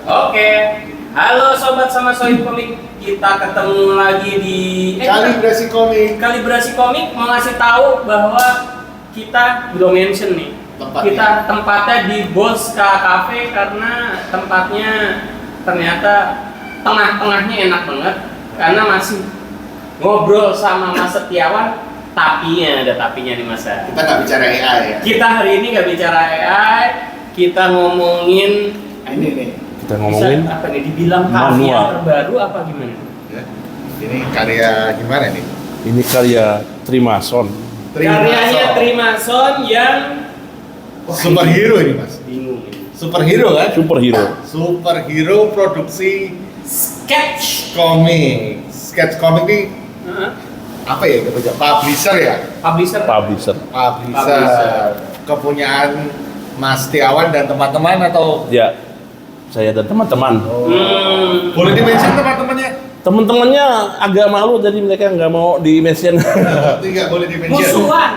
Oke, halo sobat sama sohib komik, kita ketemu lagi di Kalibrasi Komik mau ngasih tahu bahwa kita udah mention nih tempatnya di Boska Cafe karena tempatnya ternyata tengah-tengahnya enak banget karena masih ngobrol sama Mas Setiawan. Tapinya nih Mas. Kita nggak bicara AI ya. Kita hari ini nggak bicara AI, kita ngomongin ini nih. Kita ngomongin apa nih? Dibilang karya terbaru apa gimana? Ya. Ini karya gimana nih? Ini karya Trimason. Karyanya Trimason yang superhero ini Mas. Bingung ini. Superhero kan? Superhero produksi Sketch Comic. Sketch Comic ini apa ya? Publisher ya? Publisher. Kepunyaan Mas Setiawan dan teman-teman atau? Ya, saya dan teman-teman. Boleh di-mention teman-temannya? Teman-temannya agak malu jadi mereka nggak mau di-mention. Tidak boleh di-mention. Musuhan.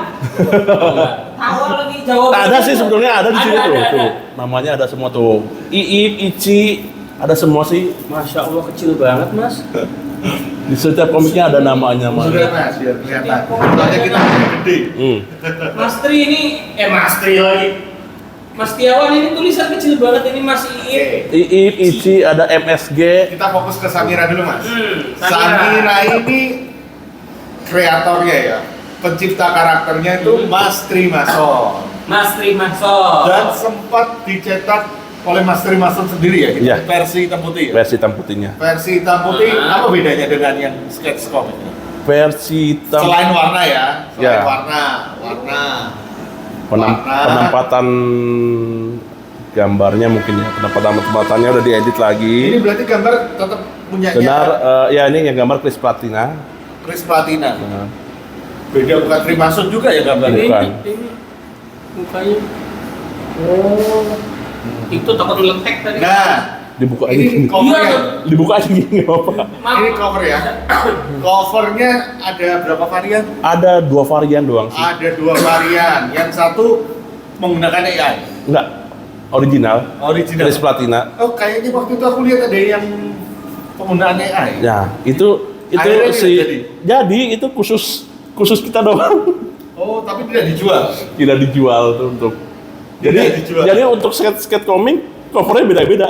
Tahu lagi jawab. Ada sih sebetulnya ada di sini tuh. Ada. Tuh. Namanya ada semua tuh. Iip, Ici, ada semua sih. Masya Allah kecil banget Mas. Di setiap komiknya ada namanya Mas. Sudah Mas, biar kelihatan. Soalnya kita gede. Mas Tri ini, Mas Tri lagi. Mas Setiawan ini tulisan kecil banget ini Mas Iip. Iip, Ici, ada MSG. Kita fokus ke Samira dulu Mas. Samira. Samira ini kreatornya ya, pencipta karakternya itu Mas Trimason. Mas Trimason. Dan sempat dicetak oleh Mas Trimason sendiri ya, gitu? Iya. Versi hitam putih ya? Versi hitam putihnya. Versi hitam putih, apa bedanya dengan yang sketch comic? Versi hitam. Selain warna ya, Ya. warna. Penempatan gambarnya mungkin ya, penempatannya udah diedit lagi. Ini berarti gambar tetap punyanya Benar, ya ini yang gambar Chris Platina. Chris Platina. Nah, Beda bukan Trimason juga ya gambarnya? Bukan. Ini mukanya. Oh. Itu takut ngeletek tadi. Nah, dibuka aja ini gini. cover ya. Dibuka aja gini nggak apa. Ini cover ya. Covernya ada berapa varian? Ada 2 varian doang sih. Ada 2 varian. Yang satu menggunakan AI. Enggak, original. Chris Platina. Oh, kayaknya waktu itu aku lihat ada yang penggunaan AI. Ya, itu Akhirnya si jadi? itu khusus kita doang. Oh, tapi tidak dijual. Tidak dijual tuh untuk. Tidak dijual. Jadi untuk sketch komik covernya beda-beda.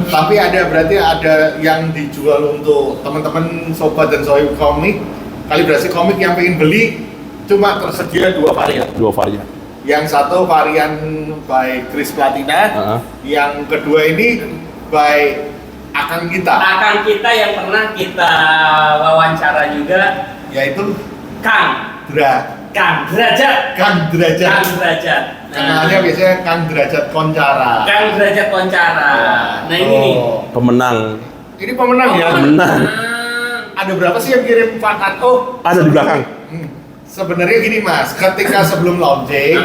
Tapi berarti ada yang dijual untuk teman-teman sobat dan sohib komik, Kalibrasi Komik yang pengen beli, cuma tersedia 2 varian. 2 varian. Yang satu varian by Chris Platina, yang kedua ini by Akang kita. Akang kita yang pernah kita wawancara juga, Yaitu Kang Derajat. Kenalnya biasanya Kang Derajat Koncara. Kang Derajat Koncara. Nah ini nih. Pemenang. Ini pemenang ya. Pemenang. Ada berapa sih yang kirim fanart? Oh, Ada di belakang. Sebenarnya gini Mas, ketika sebelum launching,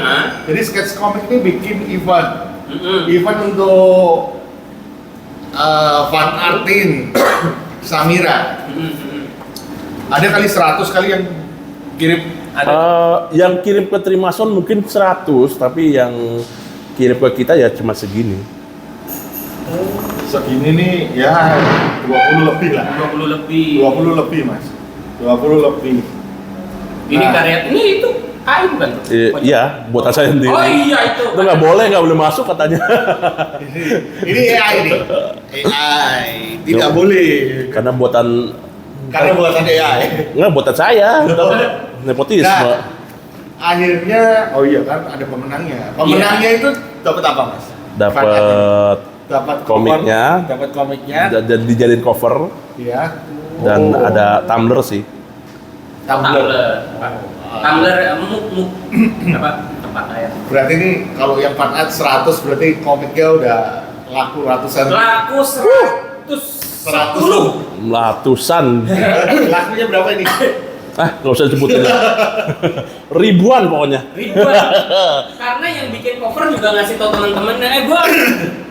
jadi Sketch Comic ini bikin event untuk fan artin Samira. Ada kali 100 kali yang kirim. Yang kirim ke Trimason mungkin 100, tapi yang kirim ke kita ya cuma segini. Segini nih ya 20 lebih lah. 20 lebih Mas. 20 lebih. Ini karya ini itu AI bukan? Iya, buatan saya sendiri. Oh iya itu. Itu nggak boleh masuk katanya. Ini AI nih. AI tidak boleh. Karena buatan AI. Nggak, buatan saya. Nepotisme. Nah, akhirnya, oh iya kan ada pemenangnya. Pemenangnya itu dapat apa Mas? Dapat komiknya. Dapat komiknya. Dan dijadiin cover. Iya. Dan ada tumbler sih. Tumbler apa tempat air. Berarti ini kalau yang fan art 100 berarti komiknya udah laku ratusan. Laku 110. Ratusan. Lakunya berapa ini? Nggak usah sebutin. Ribuan pokoknya. Karena yang bikin cover juga ngasih tau teman-temannya, gua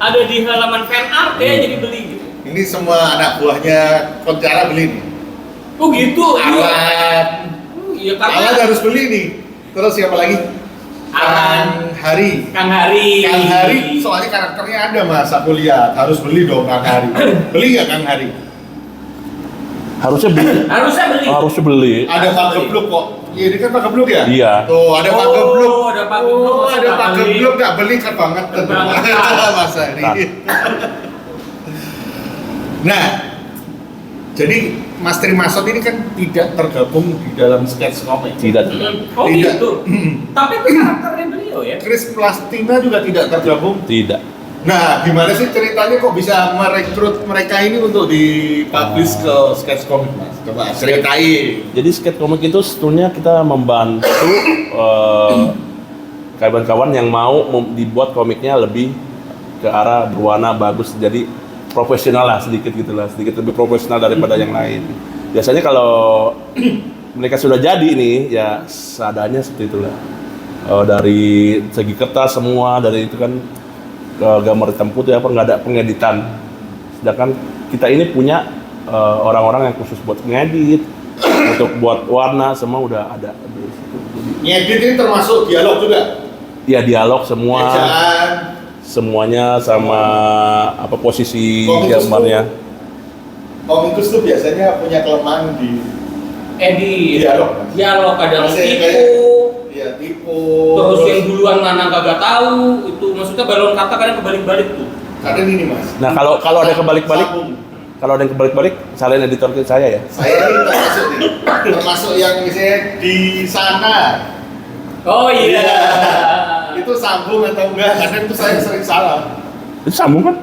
ada di halaman fan art ya, jadi beli gitu. Ini semua anak buahnya Koncara beli nih. Oh gitu. Alan. Iya karena Alan harus beli nih. Terus siapa lagi? Alan Hari. Kang Hari. Kang Hari, soalnya karakternya ada Mas, aku lihat. Harus beli dong Kang Hari. Beli nggak Kang Hari? Harusnya beli. Harusnya beli. Ada Pak Gebluk kok. Iya, ini kan Pak Gebluk ya? Iya. Tuh, ada Pak Gebluk. Ada Pak Gebluk. Oh, ada Pak Gebluk nggak beli kan banget tuh. Mas Hari. Nah, jadi Mas Trimason ini kan tidak tergabung di dalam sketch komik. Tidak. Oh Tidak. gitu. Tapi itu karakternya beliau ya. Chris Plastina juga tidak tergabung. Tidak. Nah, gimana sih ceritanya kok bisa merekrut mereka ini untuk dipublish ke sketch komik, Mas? Coba ceritain. Jadi sketch komik itu sebetulnya kita membantu kawan-kawan yang mau dibuat komiknya lebih ke arah berwarna bagus, jadi profesional lah sedikit gitulah, sedikit lebih profesional daripada yang lain. Biasanya kalau mereka sudah jadi nih, ya seadanya seperti itulah. Dari segi kertas semua, dari itu kan gambar hitam putih apa nggak ada pengeditan. Sedangkan kita ini punya orang-orang yang khusus buat ngedit, untuk buat warna semua udah ada. Ngedit ini termasuk dialog juga? Ya dialog semua. Ejaan. Semuanya sama apa posisi Komikus gambarnya. Komikus tuh biasanya punya kelemahan di Dialog kadang Masih tipu. kayak- Iya, tipu. Terus yang duluan mana kagak tahu, itu maksudnya balon kata kadang kebalik-balik tuh. kadang ini Mas. Nah kalau ada kebalik-balik, Sambung. kalau ada yang kebalik-balik, salin editor saya ya. Saya ini termasuk nih, termasuk yang misalnya di sana. Oh iya. Itu sambung atau enggak? Kadang itu saya sering salah. Itu sambung kan?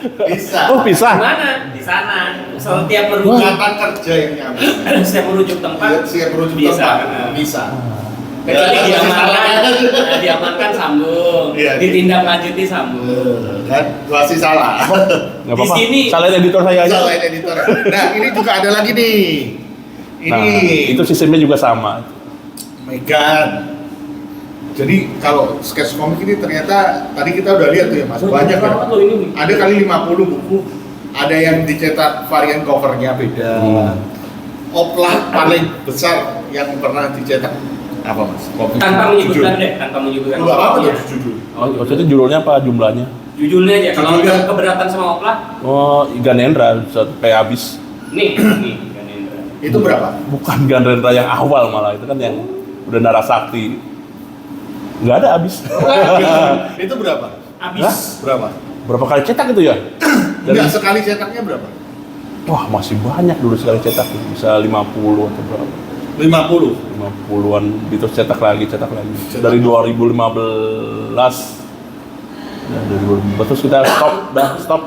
Bisa. Oh bisa. Mana? Di sana. Setiap merujuk Kata kerja yang nyampe. setiap merujuk tempat Siap merujuk bisa. tempat. Bisa. Kecuali Ya, diamankan sambung, Iya, ditindaklanjuti sambung. Kan masih salah. Nggak apa-apa. Di sini- Salin editor saya aja. Salah editor. Nah, ini juga ada lagi nih. Ini Nah, itu sistemnya juga sama. Megan. Jadi kalau sketch komik ini ternyata tadi kita udah lihat tuh ya Mas, banyak ya. banget loh ini. Ada kali 50 buku, ada yang dicetak varian covernya beda. Oplah paling besar yang pernah dicetak apa Mas? Komik Tanpa menyebutkan judul. deh, tanpa menyebutkan. Enggak apa-apa Iya. tuh judul. Oh, maksudnya judulnya apa jumlahnya? Judulnya aja. Kalau Judulnya. nggak keberatan sama Oplah, Oh, Ganendra kayak habis. nih Ganendra. Itu berapa? Bukan Ganendra yang awal malah, itu kan yang udah Narasakti. Nggak ada habis. Itu berapa? Habis. Berapa? Berapa kali cetak itu ya? Enggak, sekali cetaknya berapa? Wah, masih banyak dulu sekali cetak. Bisa 50 atau berapa. 50. 50-an itu cetak lagi. Cetak. Dari 2015. Ya, dari 2015 terus kita stop.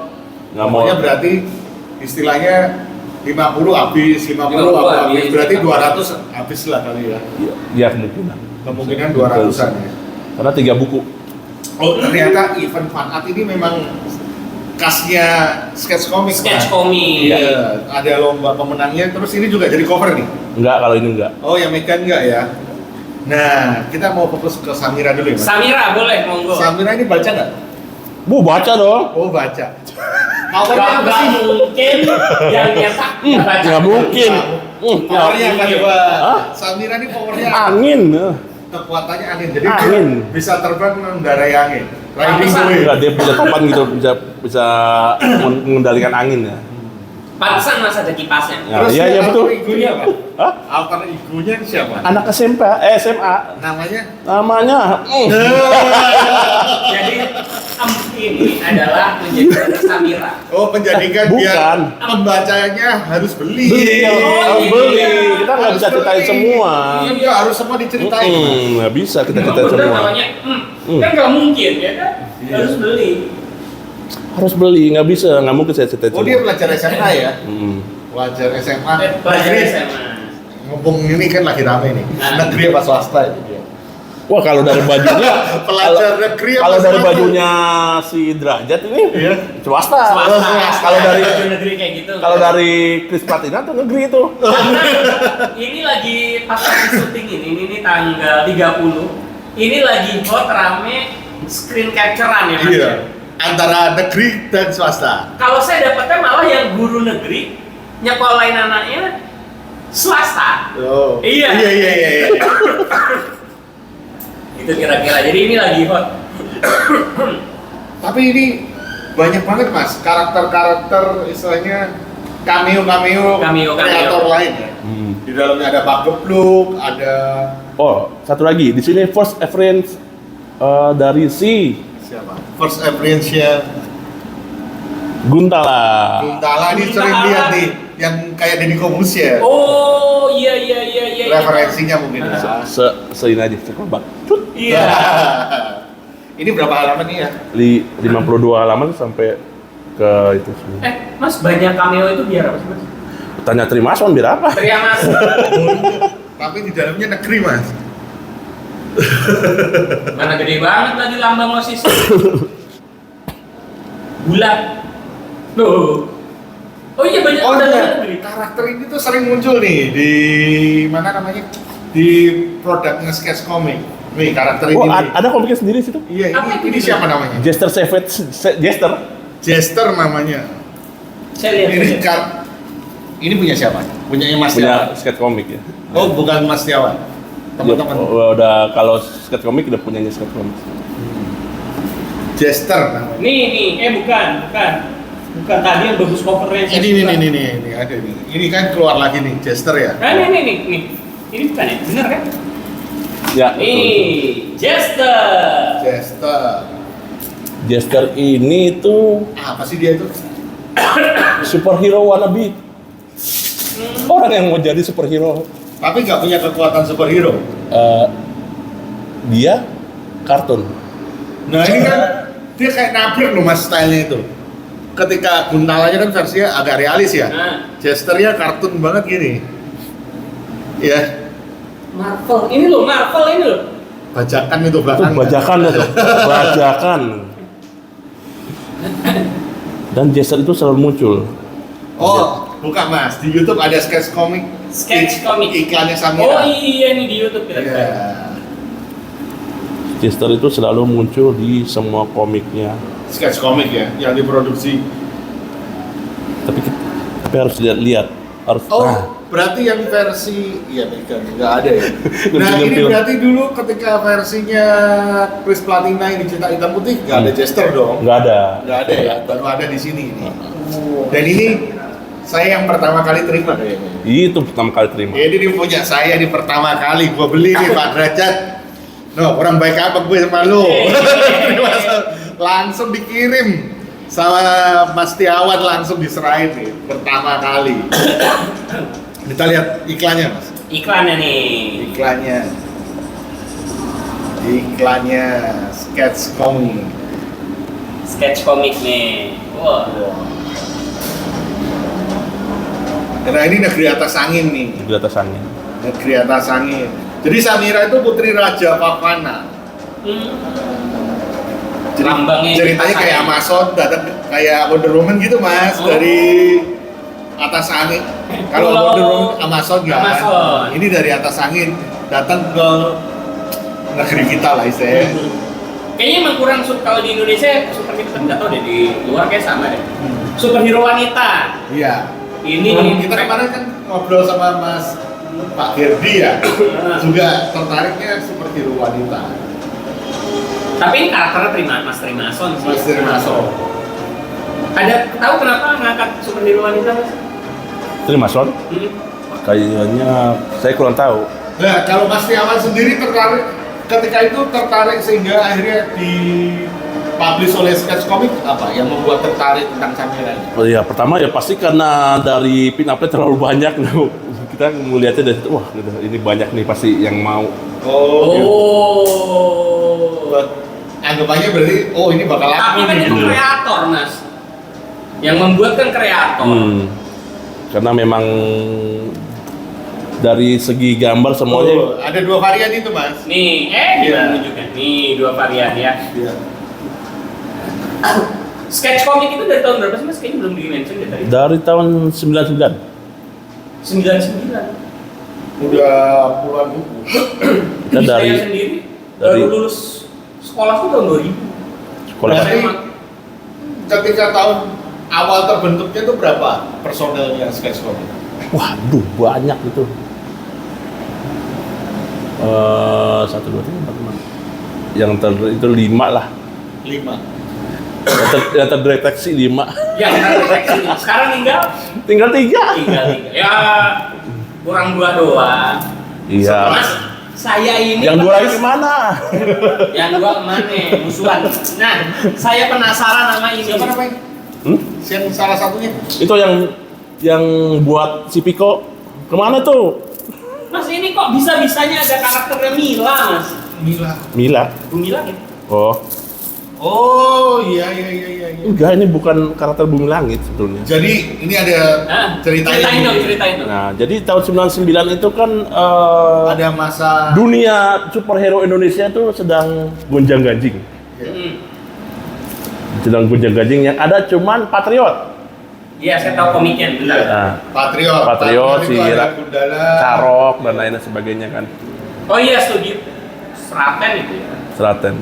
Nggak mau. Pokoknya berarti istilahnya 50 habis, 50 habis. Berarti 200 habis lah kali ya. Ya kemungkinan. Kemungkinan 200-an ya. Karena 3 buku. Oh, ternyata event fan art ini memang khasnya sketch komik. Sketch Pak. komik. Iya, ada lomba pemenangnya. Terus ini juga jadi cover nih. Enggak, kalau ini enggak. Oh, yang Megan enggak ya? Nah, kita mau fokus ke Samira dulu ya, Mas. Samira boleh, monggo. Samira ini baca nggak? Bu, baca dong. Oh, baca. Covernya apa Gak sih? mungkin yang nyetak baca. Nggak mungkin. Powernya apa Iya. coba? Hah? Samira ini powernya apa? Angin. Kekuatannya angin. Jadi Angin. bisa terbang mengendarai angin. Riding Pantesan. away. Enggak, dia punya topan gitu, bisa mengendalikan angin ya. Pantesan mas ada kipasnya. Ya, Terus iya, yang betul. alter egonya apa? Hah? Alter egonya siapa? Anak SMA. Namanya? Namanya. Jadi ini adalah menjadi Samira. Oh, menjadikan Bukan. biar pembacanya harus beli. Beli, harus iya. beli. Kita nggak Harus bisa ceritain beli. semua. Iya, harus semua diceritain. Nggak bisa kita Memang ceritain bener semua. namanya, kan nggak mungkin ya kan? Iya. Harus beli. Harus beli, nggak bisa, nggak mungkin saya ceritain Oh, semua. dia pelajar SMA ya? Hmm. Pelajar SMA. Pelajar Negeri. SMA. Mumpung ini kan lagi rame nih. Nah. Negeri apa swasta itu dia? Wah, kalau dari bajunya, Pelajar negeri apa kalau dari swasta? bajunya si Derajat ini Iya. swasta. Swasta. Kalau dari Baju negeri kayak gitu. kalau dari Chris Platina tuh negeri itu. Karena ini lagi pas lagi syuting ini tanggal 30. Ini lagi hot rame screen capture-an ya mas. Iya. Antara negeri dan swasta. Kalau saya dapatnya malah yang guru negeri nyekolahin anaknya swasta. Oh. Iya. Iya. Itu kira-kira. Jadi ini lagi hot. Tapi ini banyak banget mas karakter-karakter istilahnya cameo kreator lain ya. Di dalamnya ada Pak Gebluk, ada Oh, satu lagi di sini first appearance dari si siapa? First appearance-nya Guntala. Guntala ini sering lihat nih yang kayak Deddy Kobusier ya. Oh, iya. Referensinya mungkin ya. Ini aja sekerbak. Cut. Iya. Ini berapa halaman nih ya? 52 halaman sampai ke itu semua. Mas banyak cameo itu biar apa sih mas? Tanya Trimason biar apa? Teriak mas. Tapi di dalamnya negeri mas. Mana gede banget tadi lambang OSIS. Bulat. Loh. Oh iya banyak Oh udah iya, negeri. karakter ini tuh sering muncul nih di mana namanya? Di produknya Sketch Comic. Nih karakter ini. Oh, nih. ada komiknya sendiri situ? Iya, ini siapa namanya? Jester Savage, Jester. Jester namanya. Saya Ini lihat. ini punya siapa? Punyanya Mas Punya Tiawan. sketch komik ya. Oh, bukan Mas Tiawan. Teman-teman. Udah kalau sketch komik udah punyanya sketch komik. Jester namanya. Nih, bukan. Bukan tadi yang bagus covernya. Ini ada ini. Ini kan keluar lagi nih, Jester ya. Nah, nih. Ini bukan ya? Bener kan? Ya. Nih, Jester. Jester. Jester ini tuh Apa sih dia itu? superhero wannabe. Orang yang mau jadi superhero. Tapi nggak punya kekuatan superhero. Dia kartun. Nah ini kan dia kayak nabrak loh mas stylenya itu. Ketika Guntalanya kan versinya agak realis ya. Nah. Jesternya kartun banget gini. Ya, Marvel ini loh. bajakan itu Itu belakang. bajakan itu. Bajakan. Dan Jester itu selalu muncul. Oh, bukan mas. Di YouTube ada sketch comic. Sketch comic. Iklannya Samira. Oh iya nih di YouTube kita. Iya. Jester itu selalu muncul di semua komiknya. Sketch comic ya, yang diproduksi. Tapi harus lihat. Harus. Oh, Nah, berarti yang versi iya nggak ada ya. Nah Film-film. ini berarti dulu ketika versinya Chris Platina yang dicetak hitam putih nggak ada Jester dong. nggak ada. Nggak ada ya, baru ada di sini ini. Dan ini saya yang pertama kali terima kayaknya. Itu pertama kali terima. Ini dia punya saya di pertama kali gua beli nih Pak Derajat. No, orang baik apa gue sama lu? Langsung dikirim sama Mas Tiawan, langsung diserahin nih pertama kali. Kita lihat iklannya Mas. Iklannya nih. Iklannya sketch comic. Sketch komik nih. Wah. Nah ini negeri atas angin nih. Di atas angin. Negeri atas angin. Jadi Samira itu putri Raja Pavana. Lambangnya Ceritanya kayak Amazon, datang kayak Wonder Woman gitu mas, dari atas angin. Kalau Wonder Woman Amazon ya. Amazon. Ini dari atas angin datang ke negeri kita lah istilahnya. Kayaknya emang kurang kalau di Indonesia super hero nggak tahu deh, di luar kayak sama deh. Superhero wanita. Iya. Ini Kita kemarin kan ngobrol sama Mas Pak Gerdi ya, juga tertariknya superhero wanita. Tapi ini karakternya Mas Trimason sih. Mas Trimason. Ada tahu kenapa ngangkat superhero wanita mas? Trimason? Kayaknya saya kurang tahu. Nah, kalau Mas Tiawan sendiri tertarik ketika itu sehingga akhirnya dipublish oleh Sketch Comic apa yang membuat tertarik tentang Samira ini? Oh iya, pertama ya pasti karena dari pin-up-nya terlalu banyak. Kita melihatnya dari situ, wah ini banyak nih pasti yang mau. Anggapannya berarti, oh ini bakal laku. Tapi kan nih. itu kreator mas. Yang membuat kan kreator. Karena memang dari segi gambar semuanya. Oh, ada dua varian itu mas. Nih, gimana juga? Nih dua varian ya. Iya. Sketch komik itu dari tahun berapa sih mas? Kayaknya belum di-mention deh tadi. Dari tahun 99. 99. Udah puluhan buku. Kita dari Saya sendiri baru lulus sekolah tuh tahun 2000. sekolah. Berarti ketika tahun awal terbentuknya itu berapa personelnya Sketch Comic? Waduh, banyak itu. 1, 2, 3, 4, 5. itu 5 lah. 5. Yang terdeteksi 5. Ya, deteksi. Sekarang Tinggal 3. tinggal 3. Ya, kurang 2 doang. Iya. Mas, saya ini Yang 2 lagi kemana? Yang 2 kemana? Musuhan. Nah, saya penasaran sama ini. Siapa namanya? Yang salah satunya? Itu yang buat si Piko kemana tuh? Mas, ini kok bisa-bisanya ada karakternya Mila, Mas? Mila. Bu Mila gitu. Oh, iya. Enggak, ini bukan karakter Bumi Langit sebetulnya. Jadi ini ada Ceritain dong. Nah, jadi tahun 99 itu kan ada masa dunia superhero Indonesia tuh sedang gonjang-ganjing. Sedang gonjang-ganjing, yang ada cuman Patriot. Iya, saya tahu komiknya, benar. Nah, Patriot si itu ada Gundala, Carok dan lain sebagainya kan. Oh iya, setuju. Seraten itu ya. Seraten.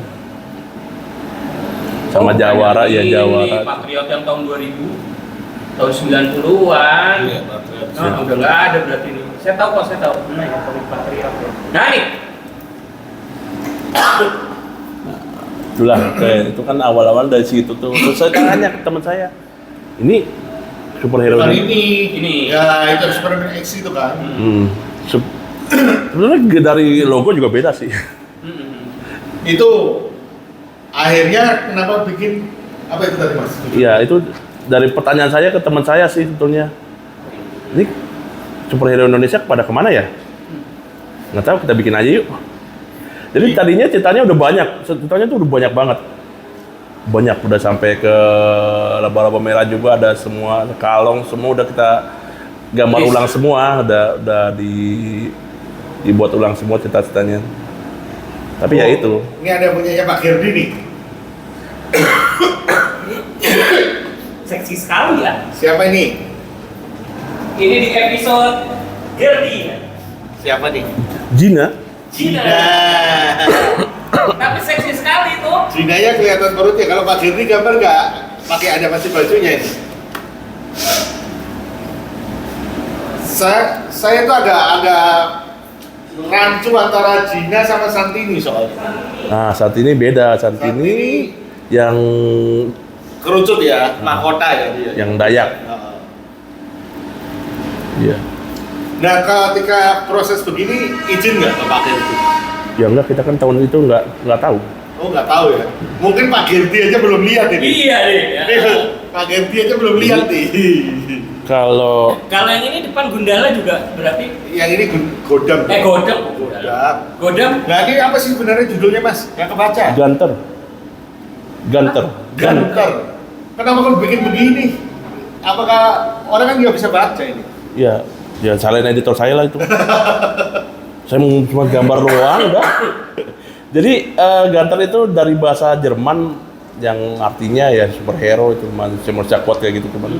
Sama Jawara, ya Jawara. Patriot yang tahun 2000, tahun 90-an. Iya, Patriot. Nah, udah nggak ada berarti ini. Saya tahu. Nah, ya komik Patriot ya. Nah, nih. Itulah, itu kan awal-awal dari situ tuh. Terus saya tanya ke teman saya, ini superhero Bukan ini. Ini. Ya, itu Superman X itu kan. Sebenarnya dari logo juga beda sih. Itu akhirnya kenapa bikin apa itu tadi Mas? Iya, itu dari pertanyaan saya ke teman saya sih sebetulnya. Ini superhero Indonesia pada kemana ya? Nggak tahu, kita bikin aja yuk. Jadi tadinya ceritanya udah banyak, ceritanya tuh udah banyak banget. Banyak, udah sampai ke laba-laba merah juga ada semua, kalong semua udah kita gambar ulang semua, udah dibuat ulang semua cerita-ceritanya. Tapi ya itu. Ini ada punyanya Pak Gerdi nih. Seksi sekali ya. Siapa ini? Ini di episode Gerdi. Siapa nih? Gina. Cina. Tapi seksi sekali tuh. Jinanya kelihatan perutnya. Kalau Pak Gerdi gambar nggak pakai ada masih bajunya ini. Saya tuh agak rancu antara Gina sama Santini soalnya. Nah, saat ini beda. Saat ini yang kerucut ya, mahkota ya dia. yang Dayak. Iya. Nah, ketika proses begini izin nggak ke Pak Gerdi? Ya enggak, kita kan tahun itu nggak tahu. Oh, nggak tahu ya. Mungkin Pak Gerdi aja belum lihat ini. Iya deh. Ya. Pak Gerdi aja belum lihat nih. Kalau Kalau yang ini depan Gundala juga berarti Yang ini Godam. Godam. Nah, ini apa sih sebenarnya judulnya Mas? Nggak kebaca. Ganter. Kenapa kalau bikin begini? Apakah orang kan nggak bisa baca ini? Ya salahin editor saya lah itu. Saya mau cuma gambar doang, udah. Jadi Ganter itu dari bahasa Jerman yang artinya ya superhero itu, Supersquad kayak gitu teman.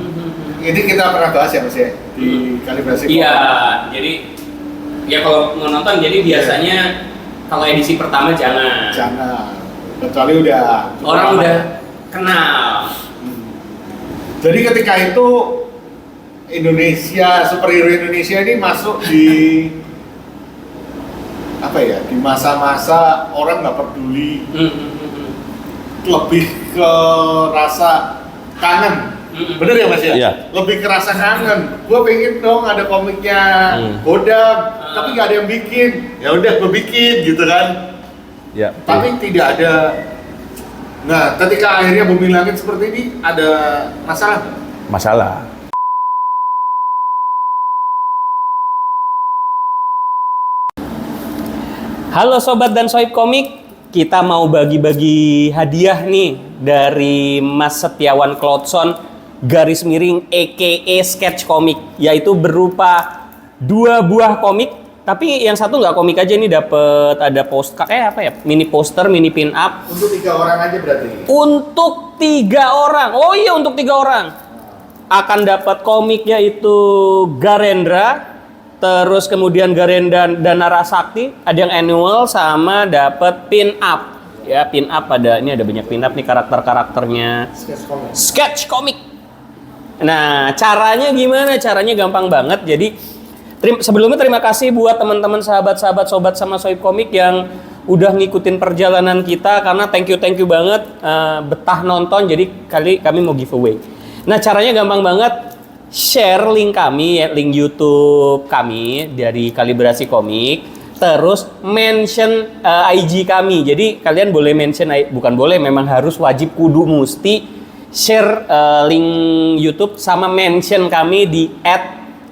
Ini kita pernah bahas ya Mas ya di kalibrasi. Iya, jadi ya kalau mau nonton jadi biasanya kalau edisi pertama jangan. Kecuali udah Orang udah kenal. Jadi ketika itu Indonesia, superhero Indonesia ini masuk di apa ya? Di masa-masa orang nggak peduli, lebih ke rasa kangen. Bener ya Mas ya? Iya. Lebih ke rasa kangen. Gua pengen dong ada komiknya Godam, tapi nggak ada yang bikin. Ya udah gua bikin gitu kan. Ya. Tapi tidak ada. Nah, ketika akhirnya Bumi Langit seperti ini, ada masalah nggak? Masalah. Halo Sobat dan Soib Komik, kita mau bagi-bagi hadiah nih dari Mas Setiawan Cloudson garis miring aka Sketch Komik, yaitu berupa 2 buah komik, tapi yang satu nggak komik aja, ini dapat ada poster kayak apa ya, mini poster, mini pin up. Untuk 3 orang aja berarti? Untuk 3 orang, oh iya untuk 3 orang akan dapat komiknya itu Garendra. Terus kemudian Garenda dan Narasakti, ada yang annual sama dapat pin up. Ya, pin up ini ada banyak pin up nih karakter-karakternya. Sketch Komik. Nah, caranya gimana? Caranya gampang banget. Jadi sebelumnya terima kasih buat teman-teman sahabat-sahabat sobat sama Soib Komik yang udah ngikutin perjalanan kita karena thank you banget betah nonton. Jadi kami mau giveaway. Nah, caranya gampang banget. Share link kami, link YouTube kami dari Kalibrasi Komik, terus mention IG kami. Jadi kalian boleh mention, bukan boleh, memang harus wajib kudu mesti share link YouTube sama mention kami di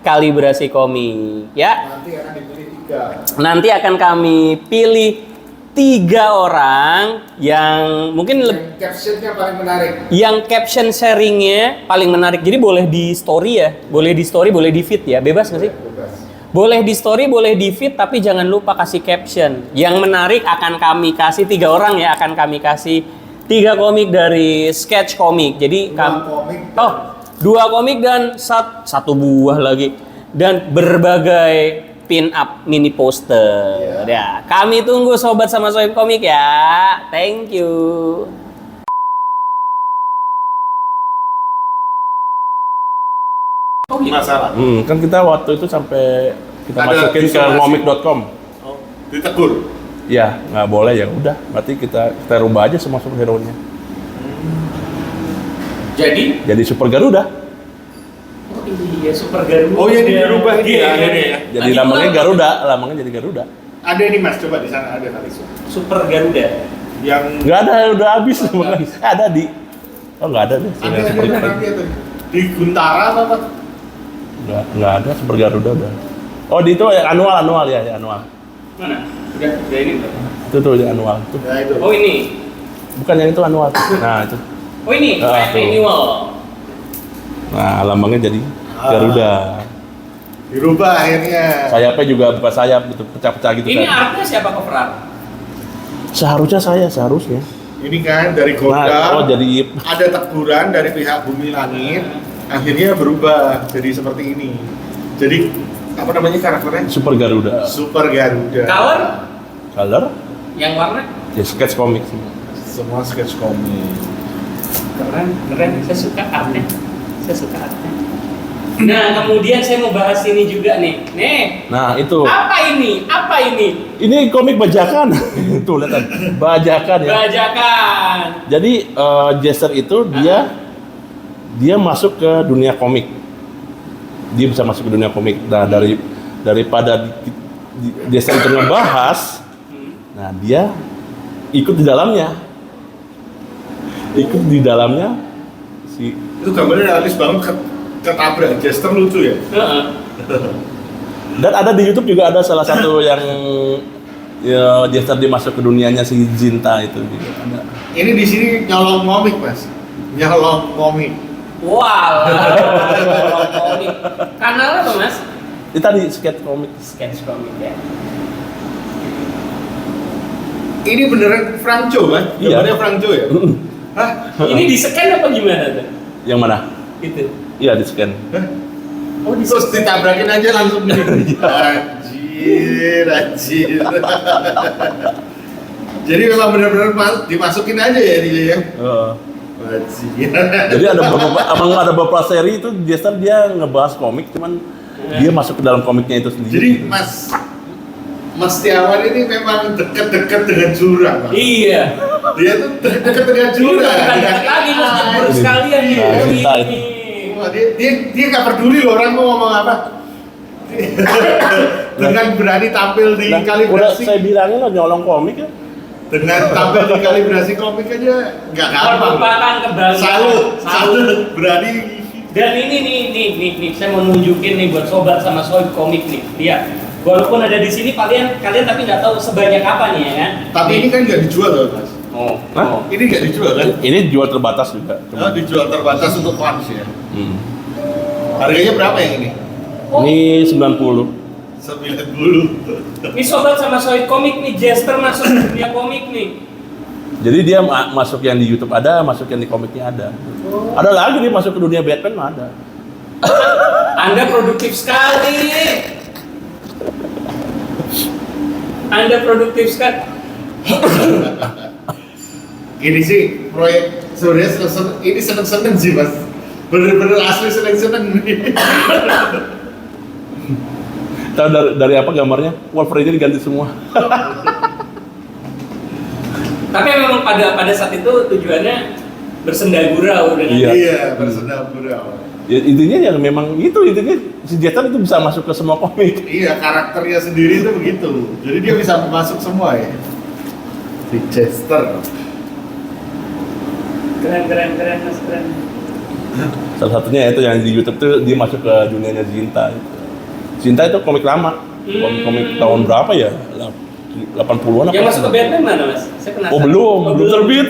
@kalibrasikomik ya. Nanti akan dipilih 3. Nanti akan kami pilih 3 orang yang mungkin Captionnya paling menarik. yang caption sharingnya paling menarik. Jadi boleh di story ya, boleh di story, boleh di feed ya, bebas nggak sih? Bebas. Boleh di story, boleh di feed, tapi jangan lupa kasih caption. Yang menarik akan kami kasih 3 orang ya, akan kami kasih 3 komik dari Sketch Komik. Jadi 2 komik dan 1 buah lagi dan berbagai pin up mini poster. Ya, kami tunggu sobat sama sohib komik ya. Thank you. Masalah. Kan kita waktu itu sampai kita Ada masukin ke visualisasi. ngomik.com. Oh, ditegur. Ya, nggak boleh ya udah. Berarti kita rubah aja semua superhero-nya. Jadi Super Garuda. Oh iya, Super Garuda. Oh iya, dirubah ini ya, akhirnya ya. Jadi namanya Garuda, lamanya jadi Garuda. Ada ini Mas, coba di sana ada kali. Super Garuda. Yang Nggak ada, udah habis. Ada di. Oh nggak ada deh. ada Super Garuda. nanti itu. Di Guntara apa? Nggak ada Super Garuda udah. Oh di itu ya annual ya annual. Mana? Udah ini udah. Itu tuh ya annual. Tuh. Ya itu. Oh ini. Bukan yang itu annual. Nah itu. Oh ini, Ah, tuh. annual. Nah lambangnya jadi Garuda. Dirubah akhirnya. Sayapnya juga bukan sayap gitu, pecah-pecah gitu Ini kan. artnya siapa cover art? Seharusnya. Ini kan dari Nah, Godam. oh jadi Ada teguran dari pihak Bumi Langit. Akhirnya berubah jadi seperti ini. Jadi apa namanya karakternya? Super Garuda. Super Garuda. Color Yang warna? ya sketch komik sih. Semua sketch komik. Keren. Saya suka artnya. Nah, kemudian saya mau bahas ini juga nih. Nah itu. Apa ini? Ini komik bajakan. Tuh lihat bajakan ya. Bajakan. Jadi Jester itu dia masuk ke dunia komik. Dia bisa masuk ke dunia komik. Nah daripada Jester itu ngebahas, nah dia ikut di dalamnya. Si Itu gambarnya realis banget, ketabrak Jester lucu ya. dan ada di YouTube juga ada salah satu yang ya, Jester dia masuk ke dunianya si Jinta itu juga ada. Ini di sini nyolong komik Mas. Nyolong komik. Wow. Komik. Kanalnya apa, Mas? Itu tadi sketch komik. Sketch komik ya. Ini beneran Franco Mas? Iya. Gambarnya Franco ya? Hah? Ini di scan apa gimana tuh? Yang mana? Gitu. Iya di scan. Hah? Oh, di Terus ditabrakin aja langsung gini. Anjir. Jadi memang benar-benar dimasukin aja ya dia ya. Anjir. Jadi ada beberapa seri itu Jester dia ngebahas komik, cuman dia masuk ke dalam komiknya itu sendiri. Jadi Mas Setiawan ini memang dekat-dekat dengan jurang. Mas. Iya. Dia tuh dekat dengan jurang. Dekat lagi Mas jebur Ini. sekalian nih. Nah, cinta itu. Wah, dia nggak peduli loh orang mau ngomong apa. Dengan berani tampil di Nah, udah kalibrasi. saya bilangin lo nyolong komik ya. Dengan tampil di kalibrasi komik aja nggak gampang. Merupakan kebanggaan. Salut, berani. Dan ini nih, saya mau nunjukin nih buat sobat sama sohib komik nih. Lihat. Walaupun ada di sini kalian tapi nggak tahu sebanyak apa nih ya kan. Tapi ini kan nggak dijual loh Mas. Hah? Ini nggak dijual kan? Ini jual terbatas juga. Oh, dijual terbatas untuk fans ya. Hmm. Harganya berapa yang ini? Ini 90. 90. Ini sobat sama sohib komik nih, Jester masuk ke dunia komik nih. Jadi dia masuk yang di YouTube ada, masuk yang di komiknya ada. Ada lagi dia masuk ke dunia Batman mah ada. Anda produktif sekali. Ini sih proyek sebenarnya ini seneng sih Mas. Bener-bener asli seneng. Tahu dari apa gambarnya? Wolverine diganti semua. Tapi memang pada saat itu tujuannya bersendagurau dengan Iya, bersendagurau. Ya, intinya yang memang intinya si Jethan itu bisa masuk ke semua komik. Iya, karakternya sendiri itu begitu. Jadi dia bisa masuk semua ya. Si Chester. keren mas keren. Salah satunya itu yang di YouTube tuh dia masuk ke dunianya Zinta. Zinta itu komik lama, komik tahun berapa ya? 80-an apa? Yang masuk ke Batman mana mas? Saya penasaran. Oh belum terbit.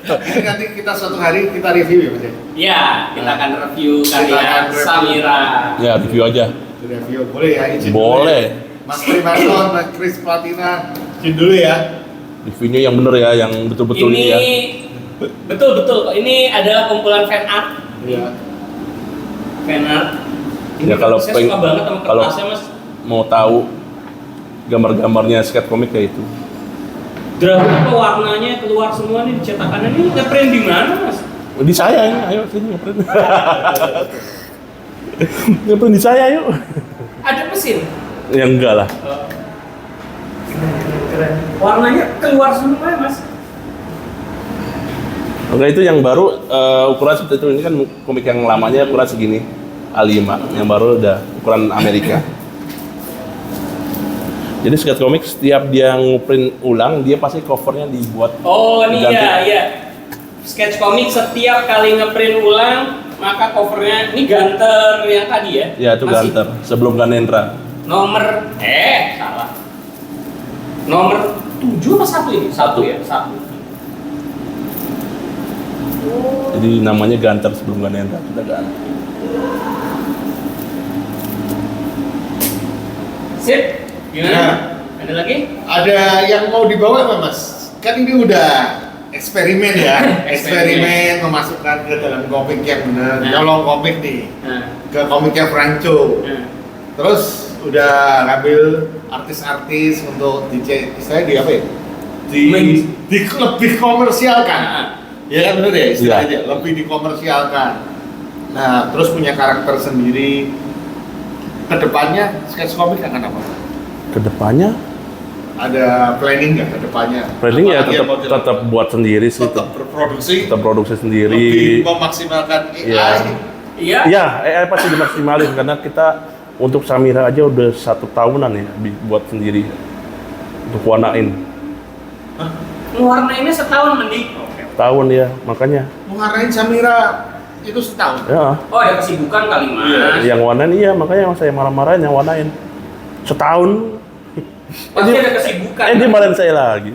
Ini nanti kita suatu hari kita review ya Mas ya? Iya, kita akan review Kita karya akan review. Samira. Ya review aja. Review boleh ya? Izin Boleh. dulu ya? Mas Primason, Mas Chris Platina, izin dulu ya. Reviewnya yang bener ya, yang betul-betul Ini ya. betul kok. Ini adalah kumpulan fan art. Iya. Fan art. Ya kalau saya suka banget sama kalau kertasnya mas. mau tahu gambar-gambarnya skate komik kayak itu. Draft warnanya keluar semua nih cetakannya ini ngeprint di mana mas? Di saya ini, ayo sini ngeprint. Ngeprint di saya yuk. Ada mesin. Ya enggak lah. Keren. Warnanya keluar semua ya mas. Enggak, itu yang baru ukuran seperti itu. Ini kan komik yang lamanya ukuran segini A5, yang baru udah ukuran Amerika. Jadi skate komik setiap dia ngeprint ulang, dia pasti covernya dibuat. Oh ini diganti. ya. Sketch komik setiap kali ngeprint ulang maka covernya ini Ganter yang tadi ya? Ya itu Masih Ganter, sebelum Ganendra. Nomor salah. Nomor 7 apa 1 ini? 1 ya? 1. Jadi namanya Ganter sebelum Ganendra, sudah ganti. Sip. Gimana? Nah. Ada lagi? Ada yang mau dibawa nggak Mas? Kan ini udah eksperimen ya, eksperimen memasukkan ke dalam komik yang benar, Nah. nyolong komik nih, Nah. ke komiknya Franco. Nah. Terus udah ngambil artis-artis untuk istilahnya di apa ya? Lebih komersialkan. Nah. Ya kan bener ya istilahnya, Iya. lebih dikomersialkan. Nah, terus punya karakter sendiri. Kedepannya sketch komik akan apa? Kedepannya Ada planning nggak kedepannya? planning ya Apalagi yang mau tetap buat sendiri sih, tetap berproduksi, tetap produksi lebih sendiri. memaksimalkan AI. Iya. Iya. Iya, AI pasti dimaksimalin karena kita untuk Samira aja udah 1 tahunan ya buat sendiri untuk warnain. Warnainnya setahun mending. Tahun ya, makanya. Mengarnain Samira itu setahun. Ya, Oh ada kesibukan kali mas. yang warnain iya, makanya saya marah-marahin yang warnain. Setahun. Pasti ada kesibukan. Dia marahin saya lagi.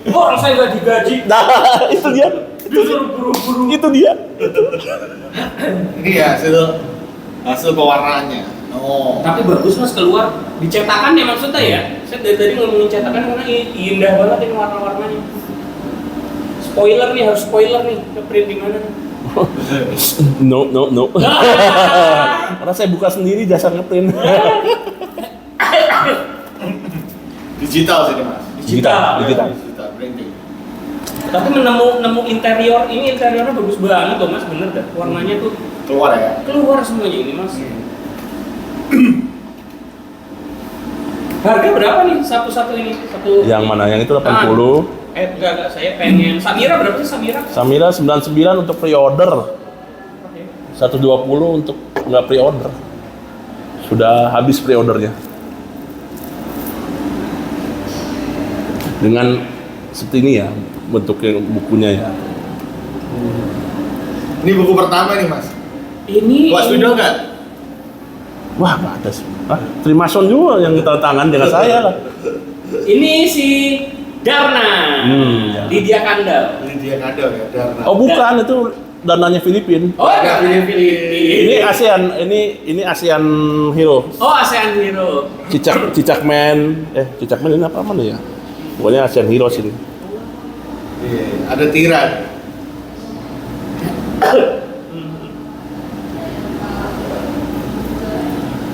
Orang saya nggak digaji. Nah, itu dia. Disuruh buru-buru. Itu dia. Ini ya hasil pewarnaannya. Oh. Tapi bagus mas keluar dicetakan ya maksudnya ya. Saya dari tadi ngomongin cetakan karena indah banget ini warna-warnanya. Spoiler nih, harus spoiler nih, ngeprint di mana? No. Karena saya buka sendiri jasa ngeprint. Digital sih Mas. Digital. Digital printing. Tapi nemu interior ini interiornya bagus banget loh mas, bener dah. Warnanya tuh Keluar ya. keluar semuanya ini mas. Harga berapa nih satu ini? Satu. Yang mana? Yang itu 80. Enggak, saya pengen. Samira berapa sih Samira? Samira 99 untuk pre-order. 120 untuk nggak pre-order. Sudah habis pre-ordernya. Dengan seperti ini ya bentuknya bukunya ya. Ini buku pertama nih Mas. Ini. Buat studio nggak? Wah, nggak ada sih. Trimason juga yang tanda tangan dengan saya lah. Ini si Darna. Ya. Lydia Kandal. Ini dia kado ya. Darna. Oh bukan, itu dananya Filipin. Oh, Ada Darna Ini ASEAN, ini ASEAN Hero. Oh, ASEAN Hero. Cicakman ini apa mana ya? Pokoknya ASEAN Hero sini. Iya, ada tiran.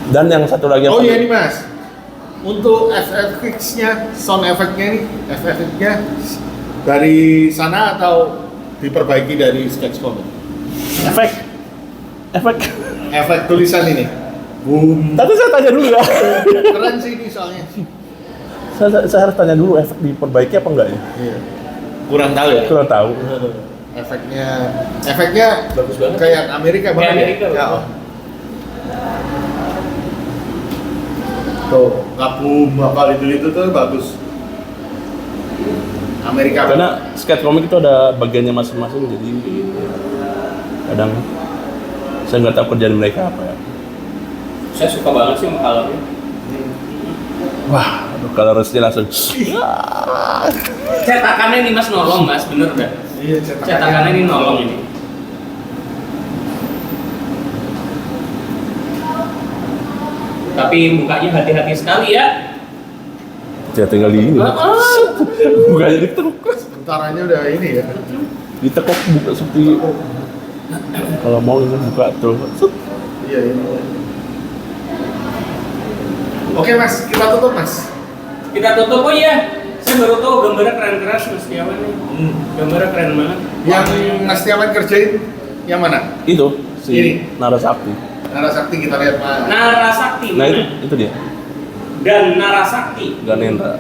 Dan yang satu lagi Oh paling- iya nih Mas. Untuk FX-nya, sound effect-nya nih, FX-nya dari sana atau diperbaiki dari sketch comic? efek. Efek tulisan ini. Boom. Tapi saya tanya dulu ya. Keren sih ini soalnya. Saya harus tanya dulu efek diperbaiki apa enggak ya? Iya. Kurang tahu ya. Kurang tahu. Efeknya Bagus banget. kayak Amerika Kayak banget. Amerika, Ya. betul. Tuh, kabum apa itu tuh bagus. Amerika. Karena skate komik itu ada bagiannya masing-masing, jadi kadang saya nggak tahu kerjaan mereka apa ya. Saya suka banget sih sama colornya. Wah, kalau resnya langsung. Cetakannya ini mas nolong mas, bener dah. Iya, Cetakannya ini nolong ini. Tapi mukanya hati-hati sekali ya. Ya tinggal di ini. Bukanya ditekuk. Bentaranya udah ini ya. Ditekuk buka seperti kalau mau ini buka tuh. Iya, ini. Oke mas, kita tutup mas. Kita tutup, oh iya. Saya baru tahu gambarnya keren-keren Mas Setiawan nih. Gambarnya keren banget. Yang Mas Setiawan kerjain yang mana? Itu si Ini. Narasakti. Narasakti kita lihat mas. Narasakti. Nah itu dia. Dan Narasakti. Ganendra.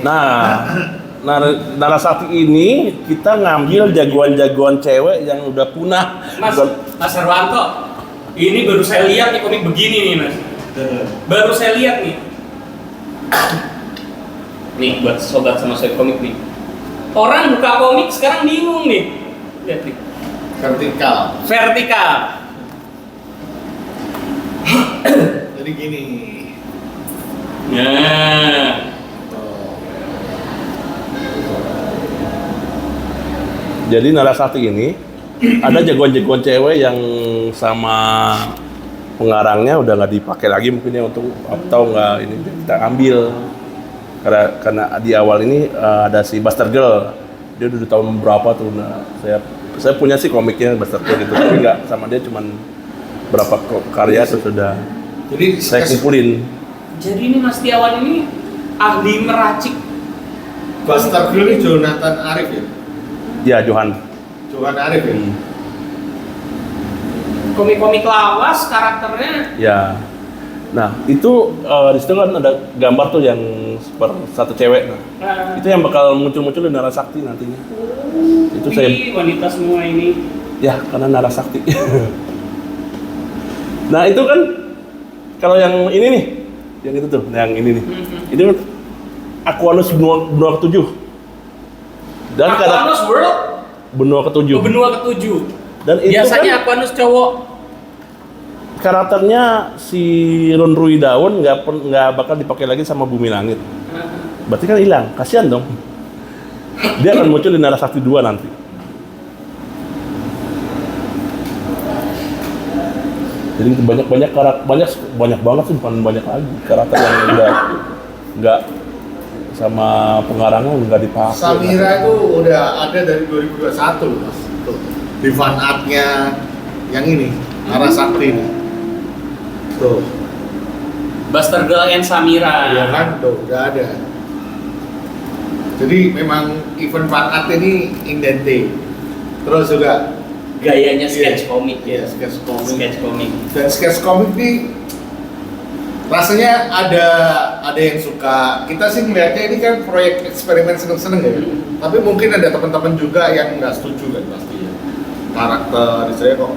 Nah, Narasakti ini kita ngambil jagoan-jagoan cewek yang udah punah. Mas Herwanto, ini baru saya lihat nih komik begini nih mas. Baru saya lihat nih. Nih buat sobat sama saya komik nih. Orang buka komik sekarang bingung nih. Lihat nih. Vertikal. Vertikal. Jadi gini. Nah. Jadi Narasakti ini ada jagoan-jagoan cewek yang sama pengarangnya udah nggak dipakai lagi mungkin ya untuk atau nggak ini kita ambil karena di awal ini ada si Buster Girl, dia udah tahun berapa tuh. Nah, saya punya sih komiknya Buster Girl gitu tapi nggak sama dia cuman berapa karya tuh sudah Jadi saya kumpulin. Jadi ini Mas Setiawan ini ahli meracik. Buster Girl ini Jonathan Arif ya? Ya Johan. Johan Arif ya? Komik-komik lawas karakternya. Ya. Nah itu di situ kan ada gambar tuh yang satu cewek. Nah, itu yang bakal muncul-muncul di Narasakti nantinya. Itu saya. Wanita semua ini. Ya karena Narasakti. Nah itu kan kalau yang ini nih, yang itu tuh, yang ini nih, itu Aquanus benua ketujuh. Dan Aquanus World benua ketujuh. benua ketujuh. Dan itu biasanya kan Aquanus cowok. karakternya si Runrui Daun nggak bakal dipakai lagi sama Bumi Langit. Berarti kan hilang, kasihan dong. Dia akan muncul di Narasakti 2 nanti. Jadi banyak banget sih, bukan banyak lagi karakter yang udah nggak sama pengarangnya nggak dipakai. Samira itu udah ada dari 2021 mas. Tuh. Di fan art-nya yang ini, Narasakti ini. Tuh. Buster Girl and Samira. Iya kan, tuh udah ada. Jadi memang event fan art ini indente. Terus juga Gayanya sketch komik Iya, ya. sketch komik. Sketch komik. Dan sketch komik ini rasanya ada yang suka. Kita sih melihatnya ini kan proyek eksperimen seneng-seneng ya. Tapi mungkin ada teman-teman juga yang nggak setuju kan pasti ya. Karakter saya kok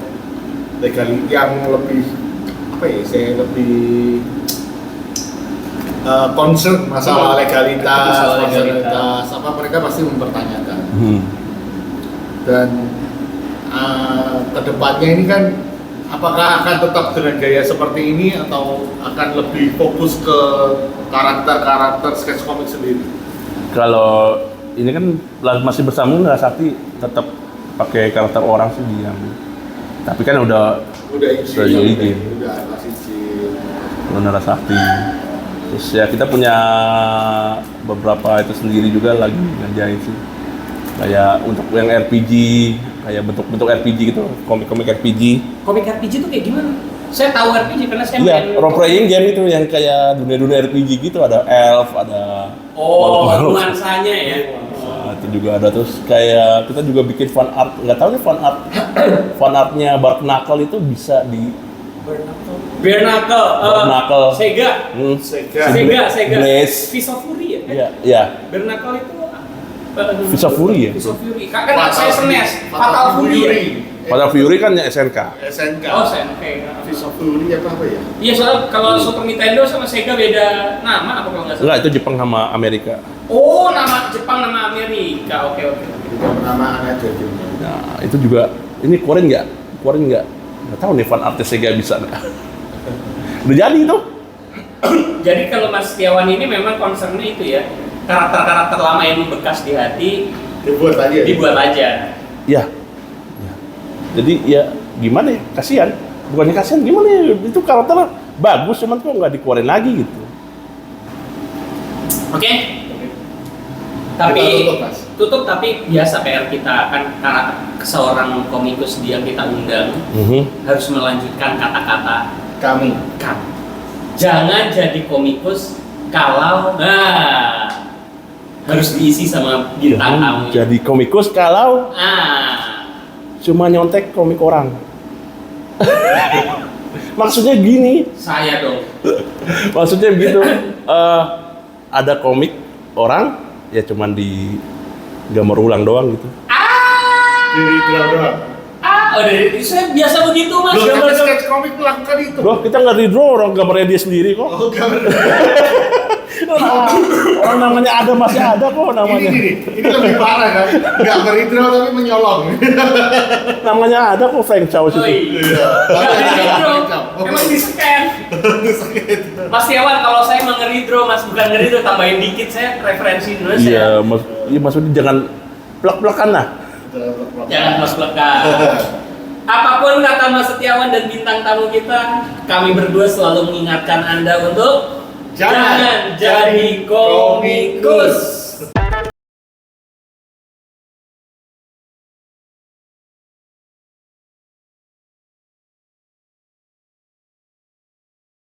legal yang lebih apa ya? Saya lebih concern masalah legalitas, apa mereka pasti mempertanyakan. Dan kedepannya ini kan apakah akan tetap dengan gaya seperti ini atau akan lebih fokus ke karakter sketch komik sendiri? Kalau ini kan masih bersambung Narasakti tetap pakai karakter orang sih yang tapi kan udah izin. Udah izin. Kalau Narasakti. Terus ya kita punya beberapa itu sendiri juga lagi ngerjain sih. Kayak untuk yang RPG, kayak bentuk RPG gitu, komik-komik RPG. Komik RPG itu kayak gimana? Saya tahu RPG karena saya Iya, main role playing game itu yang kayak dunia-dunia RPG gitu, ada elf, ada makhluk-makhluk. nuansanya ya. Nah, itu juga ada. Terus kayak kita juga bikin fan art, nggak tahu nih fan artnya Bark Knuckle itu bisa Bare Knuckle, Sega, Sega, Blaze. Fist of Fury ya? Iya. Bare Knuckle itu Fist of Fury ya? Fist of Fury. Kan saya SNES, Fatal Fury ya? Fatal Fury kan ya SNK. SNK. Oh, SNK. Fist of Fury apa ya? Iya, soalnya kalau Super Nintendo sama Sega beda nama apa kalau nggak salah? Enggak, itu Jepang sama Amerika. Oh, nama Jepang, nama Amerika. Oke. Penamaan aja gitu. Nah, itu juga ini keluarin nggak? Nggak tahu nih fan artis Sega bisa nggak? Udah jadi itu. Jadi kalau Mas Setiawan ini memang concernnya itu ya, karakter-karakter lama yang membekas di hati dibuat aja. Ya. Jadi ya gimana ya? Kasihan. Bukannya kasihan gimana ya? Itu karakter bagus cuman kok nggak dikeluarin lagi gitu. Oke. Tapi Kita tutup, Mas. tapi biasa PR kita kan karena seorang komikus yang kita undang harus melanjutkan kata-kata Kami. kan. Jangan jadi komikus kalau harus diisi sama bintang tamu. Jadi komikus kalau cuma nyontek komik orang. Maksudnya gini. Saya dong. Maksudnya begitu. Ada komik orang ya cuman di gambar ulang doang gitu. Diri doang. Saya biasa begitu Mas. Loh, Gambar tapi sketch komik melakukan itu. Loh, kita nggak redraw orang gambarnya dia sendiri kok. Oh, gambar. Orang namanya ada masih ada kok namanya. Ini lebih parah kan? Nggak berhidro tapi menyolong. Namanya ada kok Frank Chow situ. Iya. Emang di scan. Mas Setiawan, kalau saya mau ngeridro, Mas bukan ngeridro, tambahin dikit saya referensi Indonesia. Iya, maksudnya jangan plek-plekan lah. Jangan mas plekan. Apapun kata Mas Setiawan dan bintang tamu kita, kami berdua selalu mengingatkan Anda untuk jangan jadi komikus.